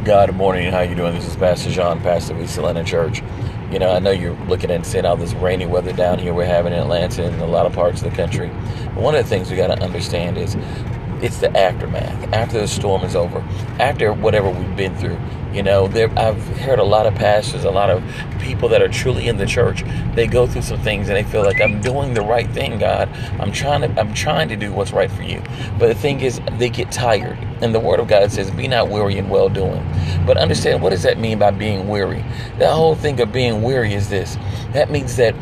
God morning. How you doing? This is Pastor John, pastor of East Atlanta Church. I know you're looking and seeing all this rainy weather down here we're having in Atlanta and a lot of parts of the country. But one of the things we got to understand is it's the aftermath. After the storm is over, after whatever we've been through. I've heard a lot of pastors, a lot of people that are truly in the church. They go through some things and they feel like, I'm doing the right thing, God. I'm trying to do what's right for you. But the thing is, they get tired. And the Word of God says, be not weary in well doing. But understand, what does that mean by being weary? The whole thing of being weary is this. That means that,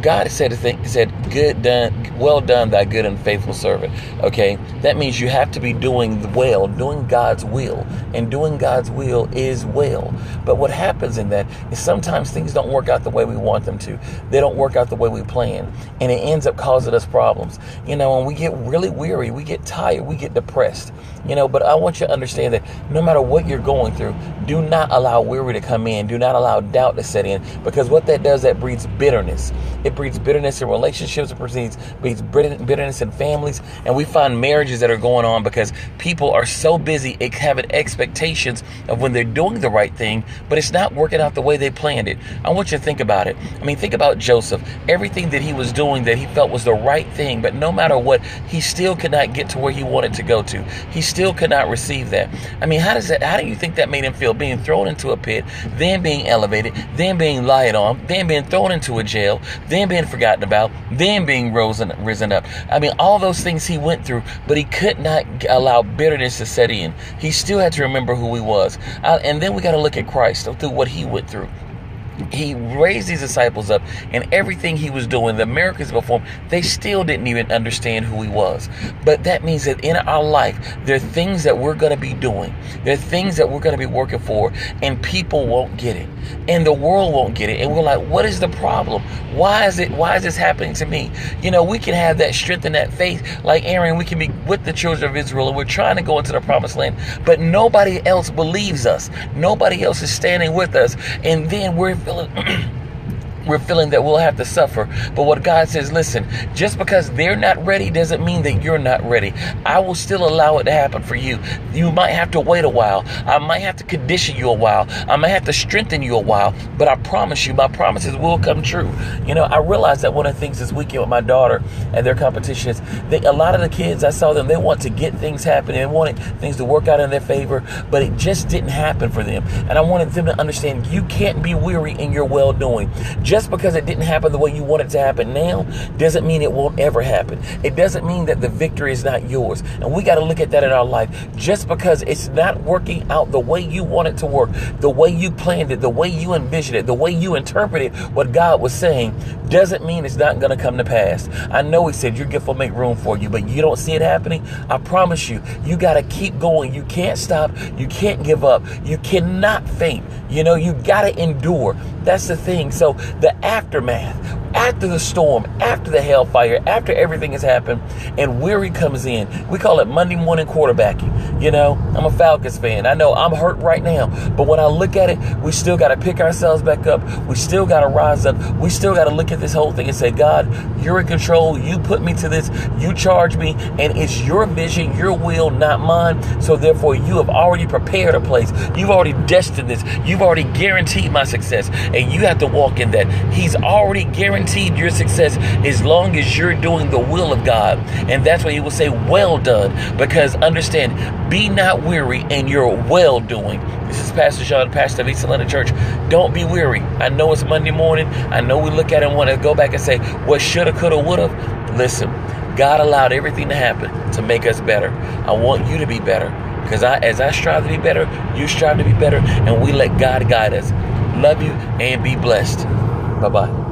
God said good done, well done, thy good and faithful servant. Okay, that means you have to be doing well, doing God's will, and doing God's will is well. But what happens in that is sometimes things don't work out the way we want them to. They don't work out the way we plan, and it ends up causing us problems. When we get really weary, we get tired, we get depressed. But I want you to understand that no matter what you're going through, do not allow weary to come in. Do not allow doubt to set in, because what that does, that breeds bitterness. It breeds bitterness in relationships. It breeds bitterness in families. And we find marriages that are going on because people are so busy having expectations of when they're doing the right thing, but it's not working out the way they planned it. I want you to think about it. Think about Joseph. Everything that he was doing that he felt was the right thing, but no matter what, he still could not get to where he wanted to go to. He still could not receive that. How do you think that made him feel? Being thrown into a pit, then being elevated, then being lied on, then being thrown into a jail, then being forgotten about, then being risen up. All those things he went through, but he could not allow bitterness to set in. He still had to remember who he was. And then we got to look at Christ through what he went through. He raised these disciples up, and everything he was doing, the miracles before him, they still didn't even understand who he was. But that means that in our life, there are things that we're going to be doing. There are things that we're going to be working for, and people won't get it. And the world won't get it. And we're like, what is the problem? Why is this happening to me? We can have that strength and that faith like Aaron. We can be with the children of Israel, and we're trying to go into the promised land, but nobody else believes us. Nobody else is standing with us. And then we're feeling that we'll have to suffer. But what God says, listen, just because they're not ready doesn't mean that you're not ready. I will still allow it to happen for you. You might have to wait a while. I might have to condition you a while. I might have to strengthen you a while. But I promise you, my promises will come true. I realized that one of the things this weekend with my daughter and their competition is a lot of the kids, I saw them, they want to get things happening. They wanted things to work out in their favor, but it just didn't happen for them. And I wanted them to understand you can't be weary in your well-doing. Just because it didn't happen the way you want it to happen now doesn't mean it won't ever happen. It doesn't mean that the victory is not yours. And we got to look at that in our life. Just because it's not working out the way you want it to work, the way you planned it, the way you envisioned it, the way you interpreted what God was saying, doesn't mean it's not going to come to pass. I know he said your gift will make room for you, but you don't see it happening. I promise you, you got to keep going. You can't stop. You can't give up. You cannot faint. You got to endure. That's the thing. So the aftermath, after the storm, after the hellfire, after everything has happened, and weary comes in. We call it Monday morning quarterbacking. I'm a Falcons fan. I know I'm hurt right now, but when I look at it, we still got to pick ourselves back up. We still got to rise up. We still got to look at this whole thing and say, God, you're in control. You put me to this. You charge me, and it's your vision, your will, not mine. So therefore, you have already prepared a place. You've already destined this. You've already guaranteed my success, and you have to walk in that. He's already guaranteed your success as long as you're doing the will of God. And that's why he will say, well done, because understand, be not weary in your well doing. This is Pastor John, pastor of East Atlanta Church. Don't be weary. I know it's Monday morning. I know we look at it and want to go back and say, what shoulda, coulda, woulda. Listen, God allowed everything to happen to make us better. I want you to be better, because as I strive to be better, you strive to be better, and we let God guide us. Love you and be blessed. Bye-bye.